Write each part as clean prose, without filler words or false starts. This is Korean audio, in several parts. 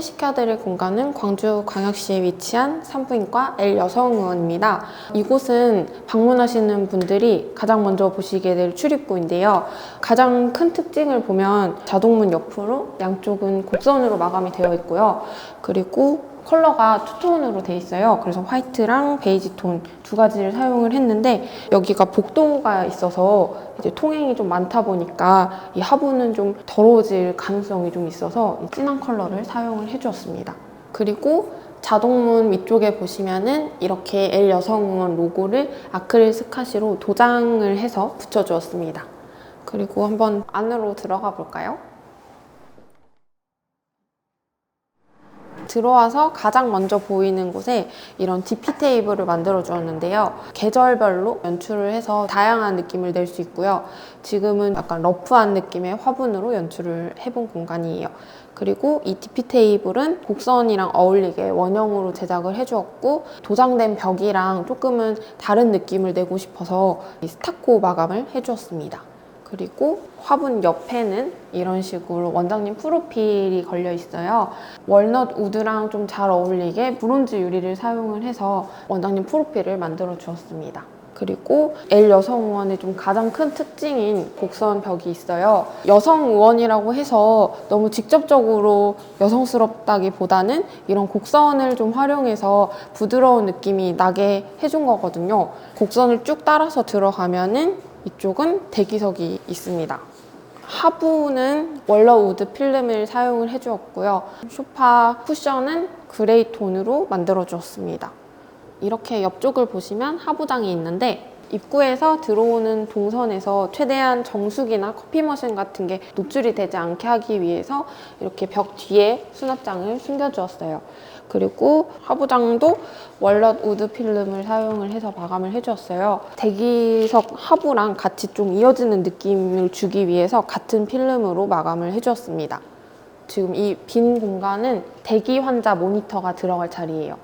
소개시켜드릴 공간은 광주광역시에 위치한 산부인과 L 여성의원입니다. 이곳은 방문하시는 분들이 가장 먼저 보시게 될 출입구인데요. 가장 큰 특징을 보면 자동문 옆으로 양쪽은 곡선으로 마감이 되어 있고요. 그리고 컬러가 투톤으로 되어 있어요. 그래서 화이트랑 베이지 톤 두 가지를 사용을 했는데, 여기가 복도가 있어서 이제 통행이 좀 많다 보니까 이 하부는 좀 더러워질 가능성이 좀 있어서 진한 컬러를 사용을 해주었습니다. 그리고 자동문 위쪽에 보시면은 이렇게 L 여성의원 로고를 아크릴 스카시로 도장을 해서 붙여주었습니다. 그리고 한번 안으로 들어가 볼까요? 들어와서 가장 먼저 보이는 곳에 이런 DP 테이블을 만들어 주었는데요. 계절별로 연출을 해서 다양한 느낌을 낼 수 있고요. 지금은 약간 러프한 느낌의 화분으로 연출을 해본 공간이에요. 그리고 이 DP 테이블은 곡선이랑 어울리게 원형으로 제작을 해주었고, 도장된 벽이랑 조금은 다른 느낌을 내고 싶어서 이 스타코 마감을 해주었습니다. 그리고 화분 옆에는 이런 식으로 원장님 프로필이 걸려 있어요. 월넛 우드랑 좀 잘 어울리게 브론즈 유리를 사용을 해서 원장님 프로필을 만들어 주었습니다. 그리고 L 여성의원의 좀 가장 큰 특징인 곡선 벽이 있어요. 여성의원이라고 해서 너무 직접적으로 여성스럽다기보다는 이런 곡선을 좀 활용해서 부드러운 느낌이 나게 해준 거거든요. 곡선을 쭉 따라서 들어가면은 이쪽은 대기석이 있습니다. 하부는 월러우드 필름을 사용을 해주었고요. 소파 쿠션은 그레이 톤으로 만들어 주었습니다. 이렇게 옆쪽을 보시면 하부장이 있는데, 입구에서 들어오는 동선에서 최대한 정수기나 커피 머신 같은 게 노출이 되지 않게 하기 위해서 이렇게 벽 뒤에 수납장을 숨겨주었어요. 그리고 하부장도 월넛 우드 필름을 사용을 해서 마감을 해주었어요. 대기석 하부랑 같이 좀 이어지는 느낌을 주기 위해서 같은 필름으로 마감을 해주었습니다. 지금 이 빈 공간은 대기 환자 모니터가 들어갈 자리예요.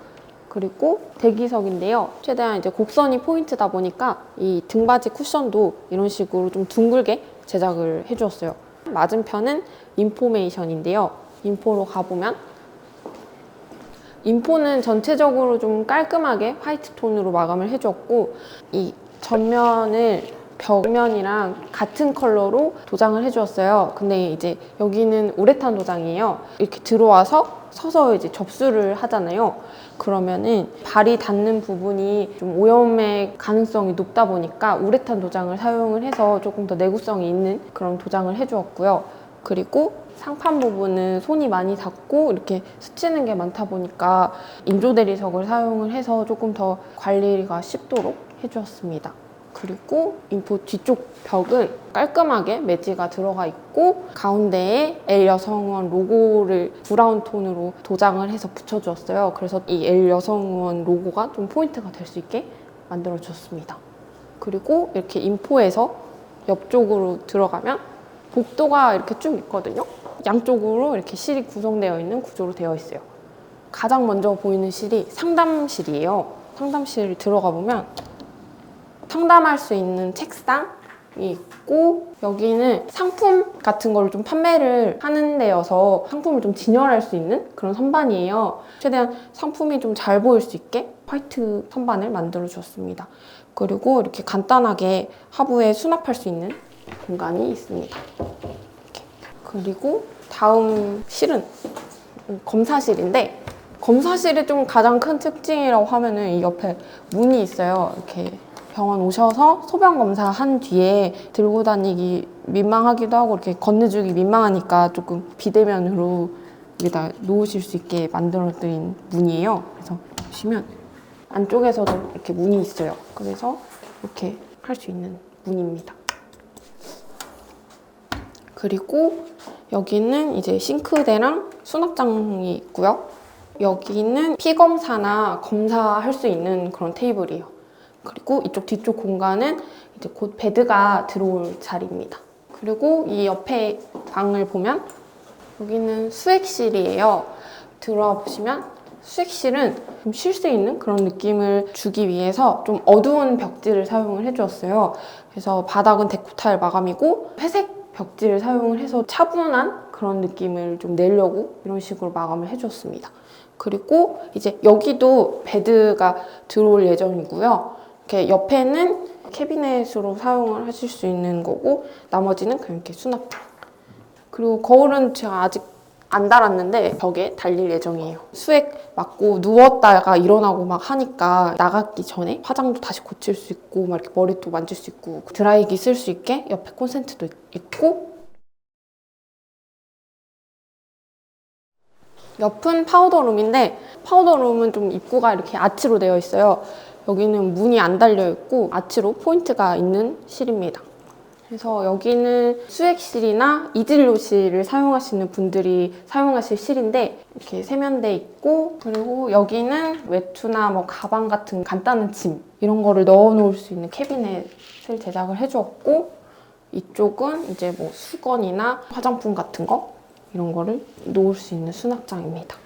그리고 대기석인데요. 최대한 이제 곡선이 포인트다 보니까 이 등받이 쿠션도 이런 식으로 좀 둥글게 제작을 해주었어요. 맞은편은 인포메이션인데요. 인포로 가보면 인포는 전체적으로 좀 깔끔하게 화이트 톤으로 마감을 해줬고, 이 전면을 벽면이랑 같은 컬러로 도장을 해주었어요. 근데 이제 여기는 우레탄 도장이에요. 이렇게 들어와서 서서 이제 접수를 하잖아요. 그러면은 발이 닿는 부분이 좀 오염의 가능성이 높다 보니까 우레탄 도장을 사용을 해서 조금 더 내구성이 있는 그런 도장을 해주었고요. 그리고 상판 부분은 손이 많이 닿고 이렇게 스치는 게 많다 보니까 인조 대리석을 사용을 해서 조금 더 관리가 쉽도록 해주었습니다. 그리고 인포 뒤쪽 벽은 깔끔하게 매지가 들어가 있고, 가운데에 L 여성의원 로고를 브라운 톤으로 도장을 해서 붙여주었어요. 그래서 이 L 여성의원 로고가 좀 포인트가 될 수 있게 만들어줬습니다. 그리고 이렇게 인포에서 옆쪽으로 들어가면 복도가 이렇게 쭉 있거든요. 양쪽으로 이렇게 실이 구성되어 있는 구조로 되어 있어요. 가장 먼저 보이는 실이 상담실이에요. 상담실 들어가 보면 상담할 수 있는 책상이 있고, 여기는 상품 같은 걸 좀 판매를 하는 데여서 상품을 좀 진열할 수 있는 그런 선반이에요. 최대한 상품이 좀 잘 보일 수 있게 화이트 선반을 만들어 주었습니다. 그리고 이렇게 간단하게 하부에 수납할 수 있는 공간이 있습니다. 이렇게. 그리고 다음 실은 검사실인데, 검사실의 좀 가장 큰 특징이라고 하면은 이 옆에 문이 있어요. 이렇게 병원 오셔서 소변 검사 한 뒤에 들고 다니기 민망하기도 하고 이렇게 건네주기 민망하니까 조금 비대면으로 여기다 놓으실 수 있게 만들어드린 문이에요. 그래서 보시면 안쪽에서도 이렇게 문이 있어요. 그래서 이렇게 할 수 있는 문입니다. 그리고 여기는 이제 싱크대랑 수납장이 있고요. 여기는 피검사나 검사할 수 있는 그런 테이블이에요. 그리고 이쪽 뒤쪽 공간은 이제 곧 베드가 들어올 자리입니다. 그리고 이 옆에 방을 보면 여기는 수액실이에요. 들어와 보시면 수액실은 좀 쉴 수 있는 그런 느낌을 주기 위해서 좀 어두운 벽지를 사용을 해주었어요. 그래서 바닥은 데코타일 마감이고 회색 벽지를 사용을 해서 차분한 그런 느낌을 좀 내려고 이런 식으로 마감을 해줬습니다. 그리고 이제 여기도 베드가 들어올 예정이고요. 이렇게 옆에는 캐비넷으로 사용을 하실 수 있는 거고 나머지는 그냥 이렇게 수납장. 그리고 거울은 제가 아직 안 달았는데 벽에 달릴 예정이에요. 수액 맞고 누웠다가 일어나고 막 하니까 나가기 전에 화장도 다시 고칠 수 있고 막 이렇게 머리도 만질 수 있고 드라이기 쓸 수 있게 옆에 콘센트도 있고 옆은 파우더룸인데 파우더룸은 좀 입구가 이렇게 아치로 되어 있어요. 여기는 문이 안 달려 있고 아치로 포인트가 있는 실입니다. 그래서 여기는 수액실이나 이진료실을 사용하시는 분들이 사용하실 실인데 이렇게 세면대 있고 그리고 여기는 외투나 뭐 가방 같은 간단한 짐 이런 거를 넣어 놓을 수 있는 캐비넷을 제작을 해주었고 이쪽은 이제 뭐 수건이나 화장품 같은 거 이런 거를 놓을 수 있는 수납장입니다.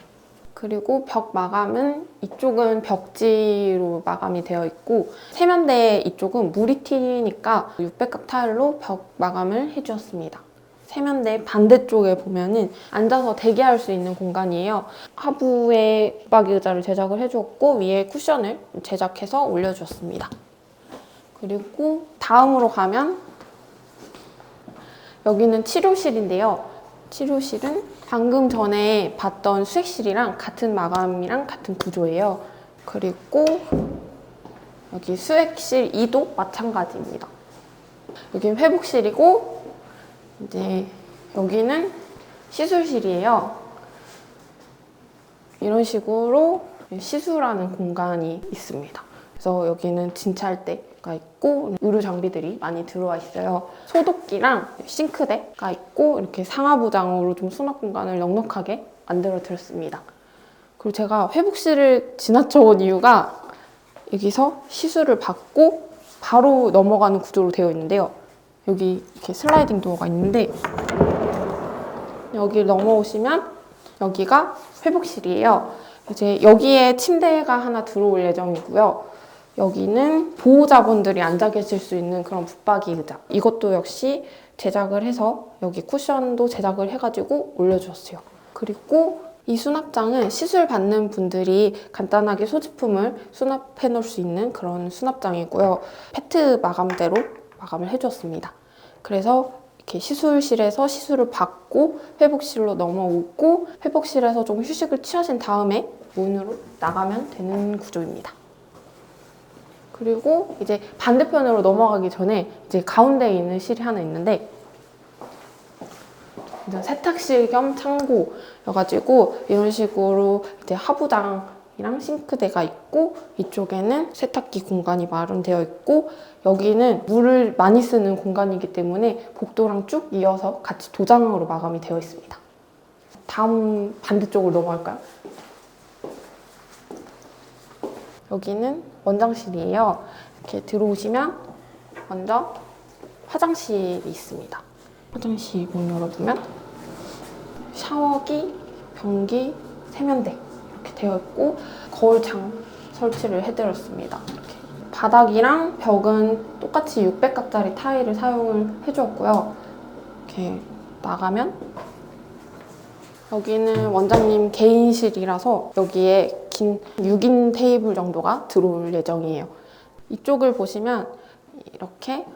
그리고 벽 마감은 이쪽은 벽지로 마감이 되어 있고 세면대 이쪽은 물이 튀니까 600각 타일로 벽 마감을 해주었습니다. 세면대 반대쪽에 보면은 앉아서 대기할 수 있는 공간이에요. 하부에 붙박이 의자를 제작을 해주었고 위에 쿠션을 제작해서 올려주었습니다. 그리고 다음으로 가면 여기는 치료실인데요. 치료실은 방금 전에 봤던 수액실이랑 같은 마감이랑 같은 구조예요. 그리고 여기 수액실 2도 마찬가지입니다. 여기는 회복실이고 이제 여기는 시술실이에요. 이런 식으로 시술하는 공간이 있습니다. 그래서 여기는 진찰대가 있고 의료 장비들이 많이 들어와 있어요. 소독기랑 싱크대가 있고 이렇게 상하부장으로 좀 수납 공간을 넉넉하게 만들어 드렸습니다. 그리고 제가 회복실을 지나쳐 온 이유가 여기서 시술을 받고 바로 넘어가는 구조로 되어 있는데요. 여기 이렇게 슬라이딩 도어가 있는데 여기 넘어오시면 여기가 회복실이에요. 이제 여기에 침대가 하나 들어올 예정이고요. 여기는 보호자분들이 앉아 계실 수 있는 그런 붙박이 의자. 이것도 역시 제작을 해서 여기 쿠션도 제작을 해가지고 올려주었어요. 그리고 이 수납장은 시술 받는 분들이 간단하게 소지품을 수납해 놓을 수 있는 그런 수납장이고요. 페트 마감대로 마감을 해주었습니다. 그래서 이렇게 시술실에서 시술을 받고 회복실로 넘어오고 회복실에서 좀 휴식을 취하신 다음에 문으로 나가면 되는 구조입니다. 그리고 이제 반대편으로 넘어가기 전에 이제 가운데에 있는 실이 하나 있는데 세탁실 겸 창고여가지고 이런 식으로 이제 하부장이랑 싱크대가 있고 이쪽에는 세탁기 공간이 마련되어 있고 여기는 물을 많이 쓰는 공간이기 때문에 복도랑 쭉 이어서 같이 도장으로 마감이 되어 있습니다. 다음 반대쪽으로 넘어갈까요? 여기는 원장실이에요. 이렇게 들어오시면 먼저 화장실이 있습니다. 화장실 문 열어보면 샤워기, 변기, 세면대 이렇게 되어 있고 거울창 설치를 해드렸습니다. 이렇게. 바닥이랑 벽은 똑같이 600각짜리 타일을 사용을 해주었고요. 이렇게 나가면 여기는 원장님 개인실이라서 여기에 긴 6인 테이블 정도가 들어올 예정이에요. 이쪽을 보시면 이렇게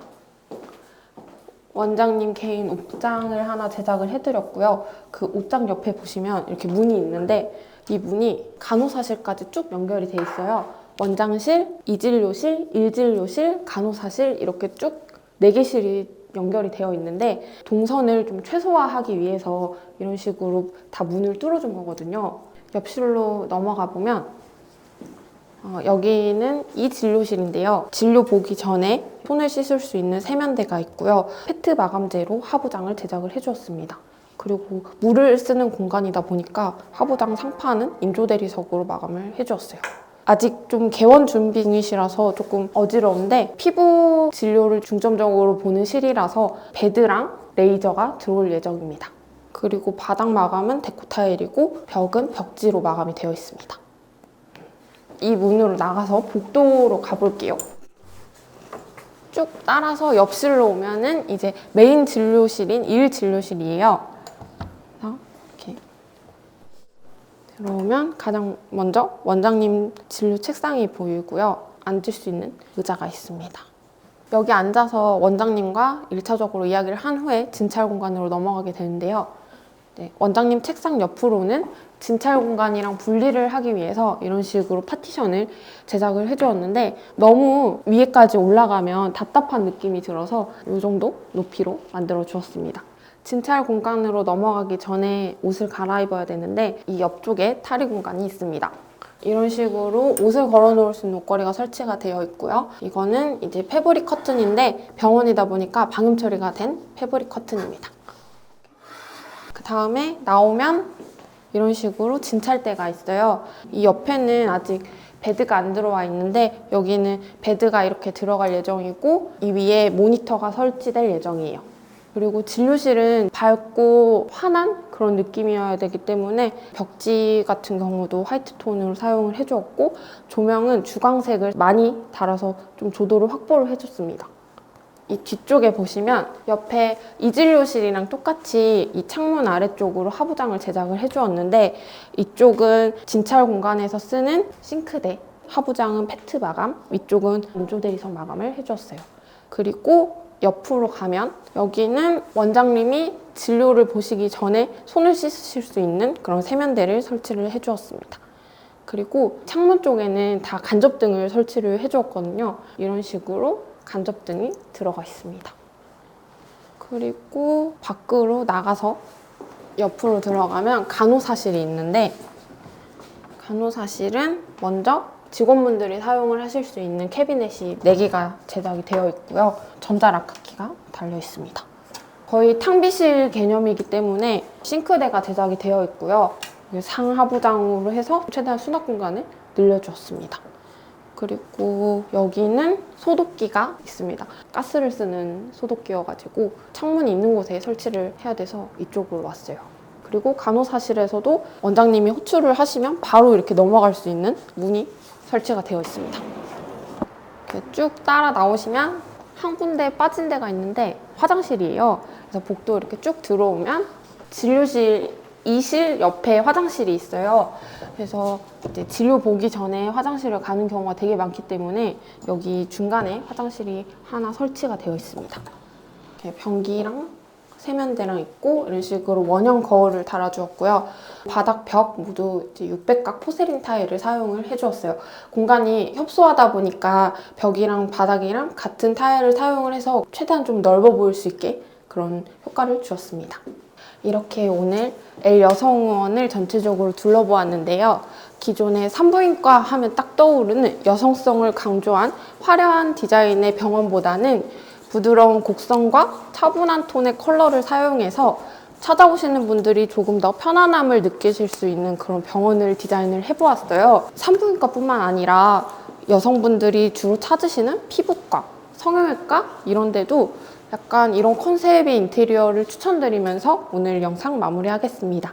원장님 개인 옷장을 하나 제작을 해드렸고요. 그 옷장 옆에 보시면 이렇게 문이 있는데 이 문이 간호사실까지 쭉 연결이 돼 있어요. 원장실, 이진료실, 일진료실, 간호사실 이렇게 쭉 4개실이 연결이 되어 있는데 동선을 좀 최소화하기 위해서 이런 식으로 다 문을 뚫어준 거거든요. 옆실로 넘어가 보면 여기는 이 진료실인데요. 진료 보기 전에 손을 씻을 수 있는 세면대가 있고요. 페트 마감재로 하부장을 제작을 해주었습니다. 그리고 물을 쓰는 공간이다 보니까 하부장 상판은 인조대리석으로 마감을 해주었어요. 아직 좀 개원 준비 중이시라서 조금 어지러운데 피부 진료를 중점적으로 보는 실이라서 베드랑 레이저가 들어올 예정입니다. 그리고 바닥 마감은 데코 타일이고 벽은 벽지로 마감이 되어 있습니다. 이 문으로 나가서 복도로 가볼게요. 쭉 따라서 옆실로 오면은 이제 메인 진료실인 1진료실이에요. 들어오면 가장 먼저 원장님 진료 책상이 보이고요. 앉을 수 있는 의자가 있습니다. 여기 앉아서 원장님과 1차적으로 이야기를 한 후에 진찰 공간으로 넘어가게 되는데요. 네, 원장님 책상 옆으로는 진찰 공간이랑 분리를 하기 위해서 이런 식으로 파티션을 제작을 해주었는데 너무 위에까지 올라가면 답답한 느낌이 들어서 이 정도 높이로 만들어 주었습니다. 진찰 공간으로 넘어가기 전에 옷을 갈아입어야 되는데 이 옆쪽에 탈의 공간이 있습니다. 이런 식으로 옷을 걸어 놓을 수 있는 옷걸이가 설치가 되어 있고요. 이거는 이제 패브릭 커튼인데 병원이다 보니까 방음 처리가 된 패브릭 커튼입니다. 그 다음에 나오면 이런 식으로 진찰대가 있어요. 이 옆에는 아직 베드가 안 들어와 있는데 여기는 베드가 이렇게 들어갈 예정이고 이 위에 모니터가 설치될 예정이에요. 그리고 진료실은 밝고 환한 그런 느낌이어야 되기 때문에 벽지 같은 경우도 화이트 톤으로 사용을 해주었고 조명은 주광색을 많이 달아서 좀 조도를 확보를 해줬습니다. 이 뒤쪽에 보시면 옆에 이진료실이랑 똑같이 이 창문 아래쪽으로 하부장을 제작을 해주었는데 이쪽은 진찰 공간에서 쓰는 싱크대, 하부장은 페트 마감, 위쪽은 원조 대리석 마감을 해주었어요. 그리고 옆으로 가면 여기는 원장님이 진료를 보시기 전에 손을 씻으실 수 있는 그런 세면대를 설치를 해주었습니다. 그리고 창문 쪽에는 다 간접등을 설치를 해주었거든요. 이런 식으로 간접등이 들어가 있습니다. 그리고 밖으로 나가서 옆으로 들어가면 간호사실이 있는데 간호사실은 먼저 직원분들이 사용을 하실 수 있는 캐비넷이 4개가 제작이 되어 있고요. 전자락카키가 달려 있습니다. 거의 탕비실 개념이기 때문에 싱크대가 제작이 되어 있고요. 상하부장으로 해서 최대한 수납 공간을 늘려주었습니다. 그리고 여기는 소독기가 있습니다. 가스를 쓰는 소독기여가지고 창문이 있는 곳에 설치를 해야 돼서 이쪽으로 왔어요. 그리고 간호사실에서도 원장님이 호출을 하시면 바로 이렇게 넘어갈 수 있는 문이 설치가 되어 있습니다. 이렇게 쭉 따라 나오시면 한 군데 빠진 데가 있는데 화장실이에요. 그래서 복도 이렇게 쭉 들어오면 진료실 2실 옆에 화장실이 있어요. 그래서 이제 진료 보기 전에 화장실을 가는 경우가 되게 많기 때문에 여기 중간에 화장실이 하나 설치가 되어 있습니다. 이렇게 변기랑 세면대랑 있고 이런 식으로 원형 거울을 달아주었고요. 바닥 벽 모두 600각 포세린 타일을 사용을 해주었어요. 공간이 협소하다 보니까 벽이랑 바닥이랑 같은 타일을 사용을 해서 최대한 좀 넓어 보일 수 있게 그런 효과를 주었습니다. 이렇게 오늘 L 여성의원을 전체적으로 둘러보았는데요. 기존의 산부인과 하면 딱 떠오르는 여성성을 강조한 화려한 디자인의 병원보다는 부드러운 곡선과 차분한 톤의 컬러를 사용해서 찾아오시는 분들이 조금 더 편안함을 느끼실 수 있는 그런 병원을 디자인을 해보았어요. 산부인과뿐만 아니라 여성분들이 주로 찾으시는 피부과, 성형외과 이런 데도 약간 이런 컨셉의 인테리어를 추천드리면서 오늘 영상 마무리하겠습니다.